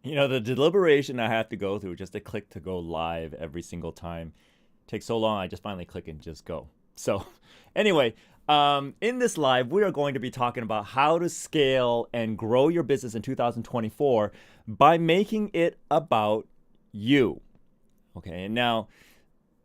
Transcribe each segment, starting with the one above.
The deliberation I have to go through just to click to go live every single time takes so long. I just finally click and just go. So, anyway, in this live, we are going to be talking about how to scale and grow your business in 2024 by making it about you. Okay, and now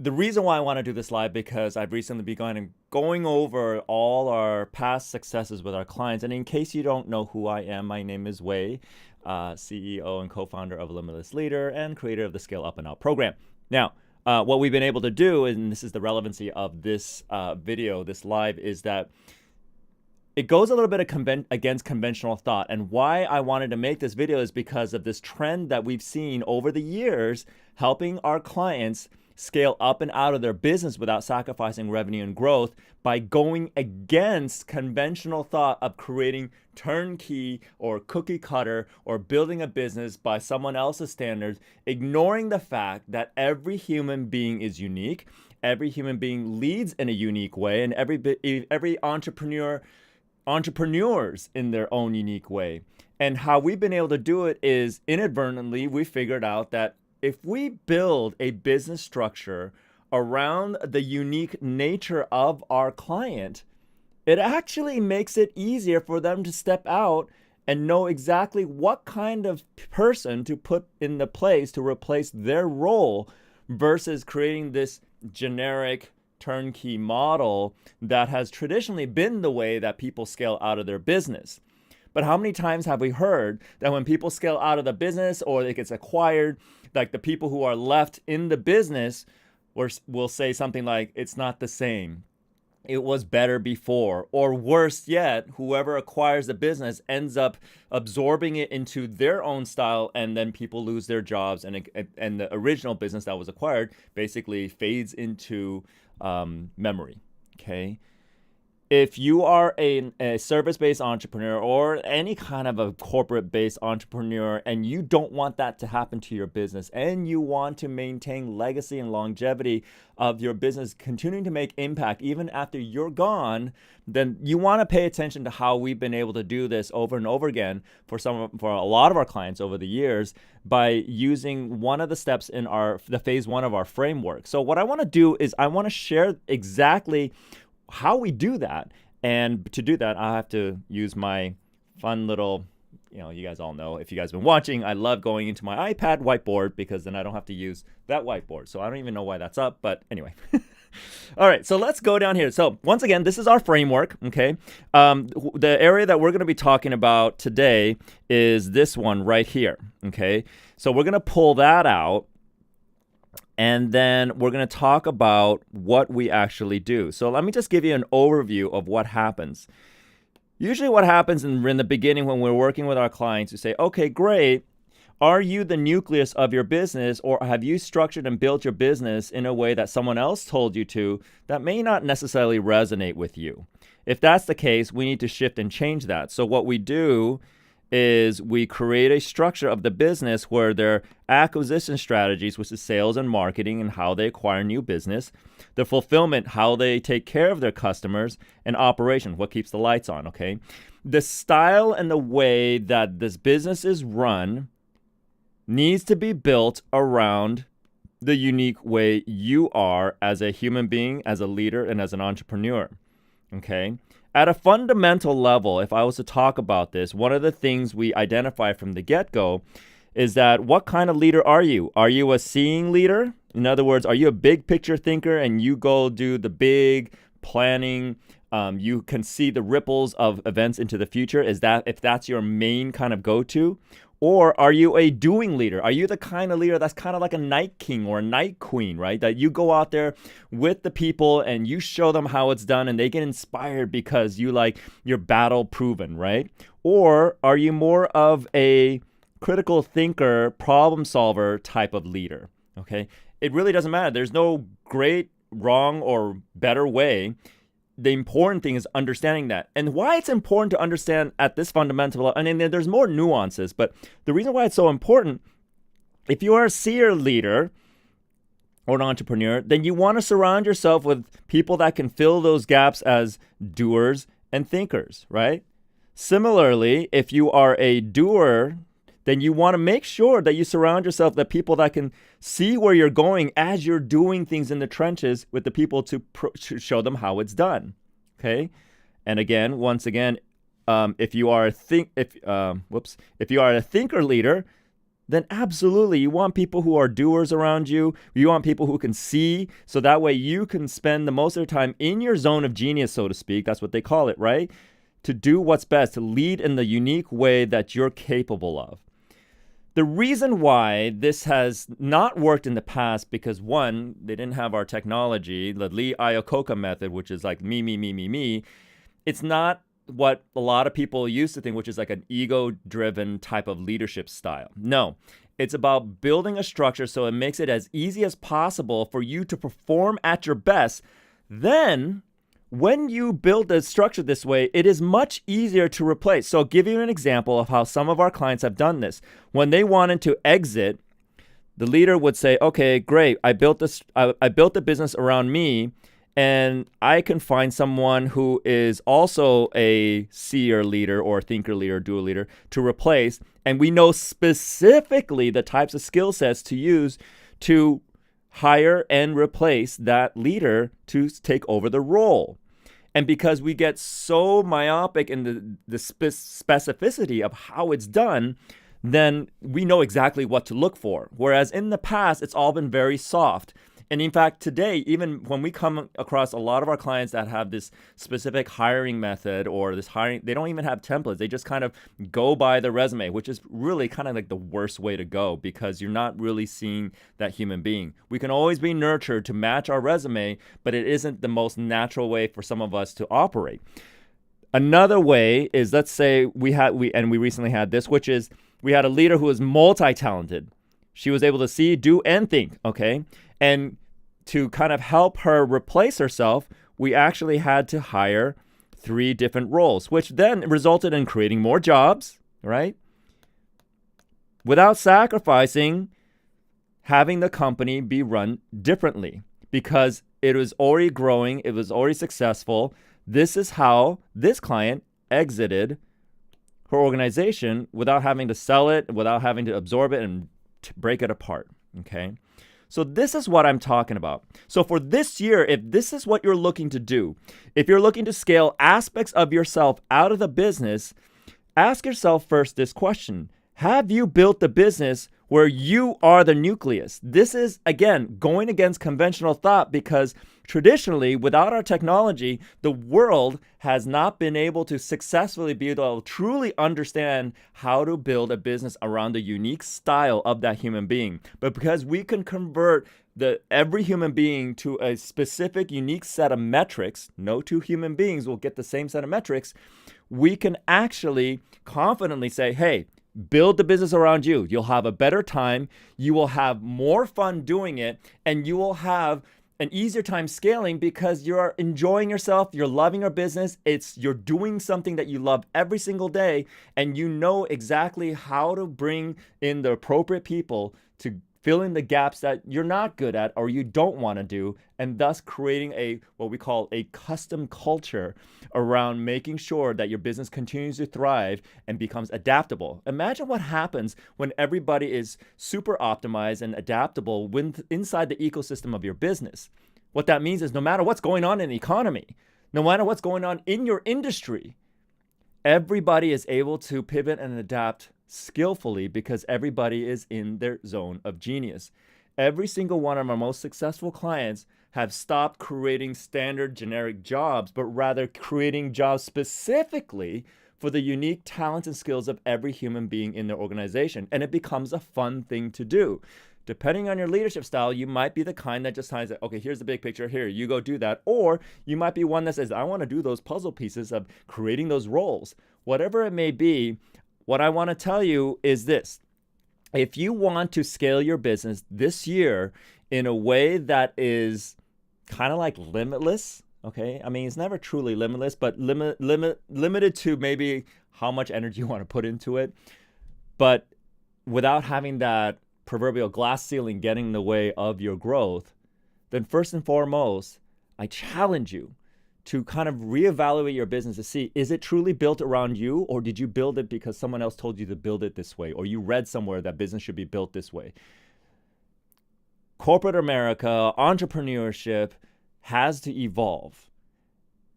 the reason why I want to do this live because I've recently begun going over all our past successes with our clients. And in case you don't know who I am, my name is Wei, CEO and co-founder of Limitless Leader and creator of the Scale Up and Out program. Now, what we've been able to do, and this is the relevancy of this video, this live, is that it goes a little bit against conventional thought. And why I wanted to make this video is because of this trend that we've seen over the years, helping our clients scale up and out of their business without sacrificing revenue and growth by going against conventional thought of creating turnkey or cookie cutter or building a business by someone else's standards, ignoring the fact that every human being is unique, every human being leads in a unique way, and every entrepreneurs in their own unique way. And how we've been able to do it is inadvertently we figured out that if we build a business structure around the unique nature of our client, it actually makes it easier for them to step out and know exactly what kind of person to put in the place to replace their role versus creating this generic turnkey model that has traditionally been the way that people scale out of their business. But how many times have we heard that when people scale out of the business or it gets acquired, like the people who are left in the business will say something like, it's not the same. It was better before. Or worse yet, whoever acquires the business ends up absorbing it into their own style, and then people lose their jobs, and the original business that was acquired basically fades into memory. Okay. If you are a service-based entrepreneur or any kind of a corporate-based entrepreneur and you don't want that to happen to your business and you want to maintain legacy and longevity of your business, continuing to make impact even after you're gone, then you want to pay attention to how we've been able to do this over and over again for a lot of our clients over the years by using one of the steps in the phase one of our framework. So what I want to do is I want to share exactly how we do that. And to do that, I have to use my fun little, you guys all know, if you guys have been watching, I love going into my iPad whiteboard because then I don't have to use that whiteboard. So I don't even know why that's up, but anyway. All right, so let's go down here. So once again, this is our framework, okay? The area that we're going to be talking about today is this one right here, okay? So we're going to pull that out. And then we're going to talk about what we actually do. So let me just give you an overview of what happens. Usually what happens in the beginning when we're working with our clients, we say, okay, great. Are you the nucleus of your business, or have you structured and built your business in a way that someone else told you to that may not necessarily resonate with you? If that's the case, we need to shift and change that. So what we do is we create a structure of the business where their acquisition strategies, which is sales and marketing and how they acquire new business, the fulfillment, how they take care of their customers, and operation, what keeps the lights on, okay? The style and the way that this business is run needs to be built around the unique way you are as a human being, as a leader, and as an entrepreneur, okay? At a fundamental level, if I was to talk about this, one of the things we identify from the get-go is that what kind of leader are you? Are you a seeing leader? In other words, are you a big picture thinker and you go do the big planning? You can see the ripples of events into the future. If that's your main kind of go-to? Or are you a doing leader? Are you the kind of leader that's kind of like a night king or a night queen, right? That you go out there with the people and you show them how it's done and they get inspired because you're battle proven, right? Or are you more of a critical thinker, problem solver type of leader, okay? It really doesn't matter. There's no great, wrong, or better way. The important thing is understanding that. And why it's important to understand at this fundamental level, and then there's more nuances, but the reason why it's so important, if you are a seer leader or an entrepreneur, then you want to surround yourself with people that can fill those gaps as doers and thinkers, right? Similarly, if you are a doer, then you want to make sure that you surround yourself with people that can see where you're going as you're doing things in the trenches with the people to show them how it's done. Okay. And again, once again, if you are a thinker leader, then absolutely you want people who are doers around you. You want people who can see, so that way you can spend the most of your time in your zone of genius, so to speak. That's what they call it, right? To do what's best, to lead in the unique way that you're capable of. The reason why this has not worked in the past, because one, they didn't have our technology, the Lee Iacocca method, which is like me. It's not what a lot of people used to think, which is like an ego-driven type of leadership style. No, it's about building a structure so it makes it as easy as possible for you to perform at your best. Then, when you build the structure this way, it is much easier to replace. So I'll give you an example of how some of our clients have done this. When they wanted to exit, the leader would say, okay, great, I built the business around me, and I can find someone who is also a seer leader or thinker leader, doer leader to replace. And we know specifically the types of skill sets to use to hire and replace that leader to take over the role. And because we get so myopic in the specificity of how it's done, then we know exactly what to look for. Whereas in the past, it's all been very soft. And in fact, today, even when we come across a lot of our clients that have this specific hiring method or this hiring, they don't even have templates. They just kind of go by the resume, which is really kind of like the worst way to go because you're not really seeing that human being. We can always be nurtured to match our resume, but it isn't the most natural way for some of us to operate. Another way is, let's say we recently had this, which is we had a leader who was multi-talented. She was able to see, do, and think, okay? And to kind of help her replace herself, we actually had to hire 3 different roles, which then resulted in creating more jobs, right? Without sacrificing having the company be run differently because it was already growing, it was already successful. This is how this client exited her organization without having to sell it, without having to absorb it and break it apart, okay? So this is what I'm talking about. So for this year, if this is what you're looking to do, if you're looking to scale aspects of yourself out of the business, ask yourself first this question. Have you built the business where you are the nucleus? This is, again, going against conventional thought because traditionally, without our technology, the world has not been able to successfully be able to truly understand how to build a business around the unique style of that human being. But because we can convert every human being to a specific, unique set of metrics, no 2 human beings will get the same set of metrics, we can actually confidently say, hey, build the business around you. You'll have a better time. You will have more fun doing it, and you will have an easier time scaling because you're enjoying yourself, you're loving your business, you're doing something that you love every single day, and you know exactly how to bring in the appropriate people to fill in the gaps that you're not good at or you don't want to do, and thus creating what we call a custom culture around making sure that your business continues to thrive and becomes adaptable. Imagine what happens when everybody is super optimized and adaptable inside the ecosystem of your business. What that means is no matter what's going on in the economy, no matter what's going on in your industry, everybody is able to pivot and adapt skillfully because everybody is in their zone of genius. Every single one of our most successful clients have stopped creating standard generic jobs, but rather creating jobs specifically for the unique talents and skills of every human being in their organization. And it becomes a fun thing to do. Depending on your leadership style, you might be the kind that just says, okay, here's the big picture, here, you go do that. Or you might be one that says, I want to do those puzzle pieces of creating those roles. Whatever it may be, what I want to tell you is this. If you want to scale your business this year in a way that is kind of like limitless, okay? I mean, it's never truly limitless, but limited to maybe how much energy you want to put into it, but without having that proverbial glass ceiling getting in the way of your growth, then first and foremost, I challenge you to kind of reevaluate your business to see, is it truly built around you, or did you build it because someone else told you to build it this way, or you read somewhere that business should be built this way? Corporate America, entrepreneurship has to evolve.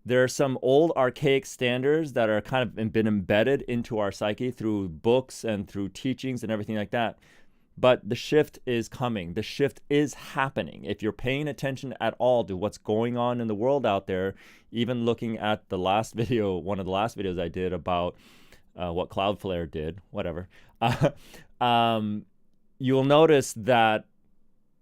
There are some old archaic standards that are kind of been embedded into our psyche through books and through teachings and everything like that. But the shift is coming. The shift is happening. If you're paying attention at all to what's going on in the world out there, even looking at the last video, one of the last videos I did about what Cloudflare did, whatever, you'll notice that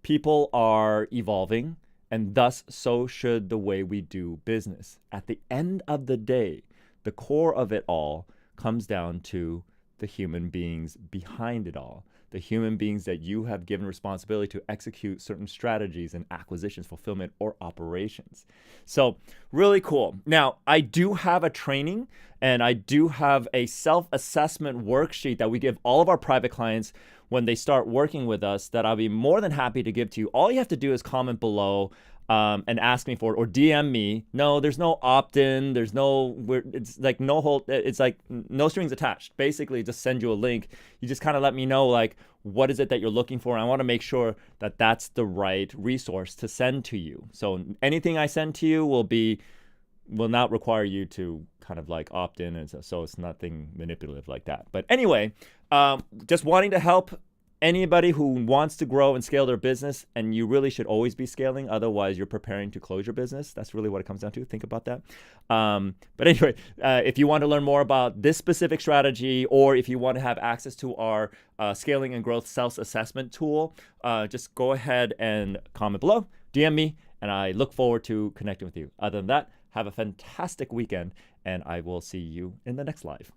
people are evolving, and thus so should the way we do business. At the end of the day, the core of it all comes down to the human beings behind it all. The human beings that you have given responsibility to execute certain strategies and acquisitions, fulfillment, or operations. So really cool. Now, I do have a training and I do have a self-assessment worksheet that we give all of our private clients when they start working with us that I'll be more than happy to give to you. All you have to do is comment below and ask me for it, or DM me. No, there's no opt-in. There's no, it's like no hold. It's like no strings attached. Basically, just send you a link. You just kind of let me know like what is it that you're looking for. And I want to make sure that that's the right resource to send to you. So anything I send to you will not require you to kind of like opt in, and so it's nothing manipulative like that. But anyway, just wanting to help anybody who wants to grow and scale their business, and you really should always be scaling. Otherwise, you're preparing to close your business. That's really what it comes down to. Think about that. But anyway, if you want to learn more about this specific strategy, or if you want to have access to our scaling and growth self-assessment tool, just go ahead and comment below, DM me, and I look forward to connecting with you. Other than that, have a fantastic weekend, and I will see you in the next live.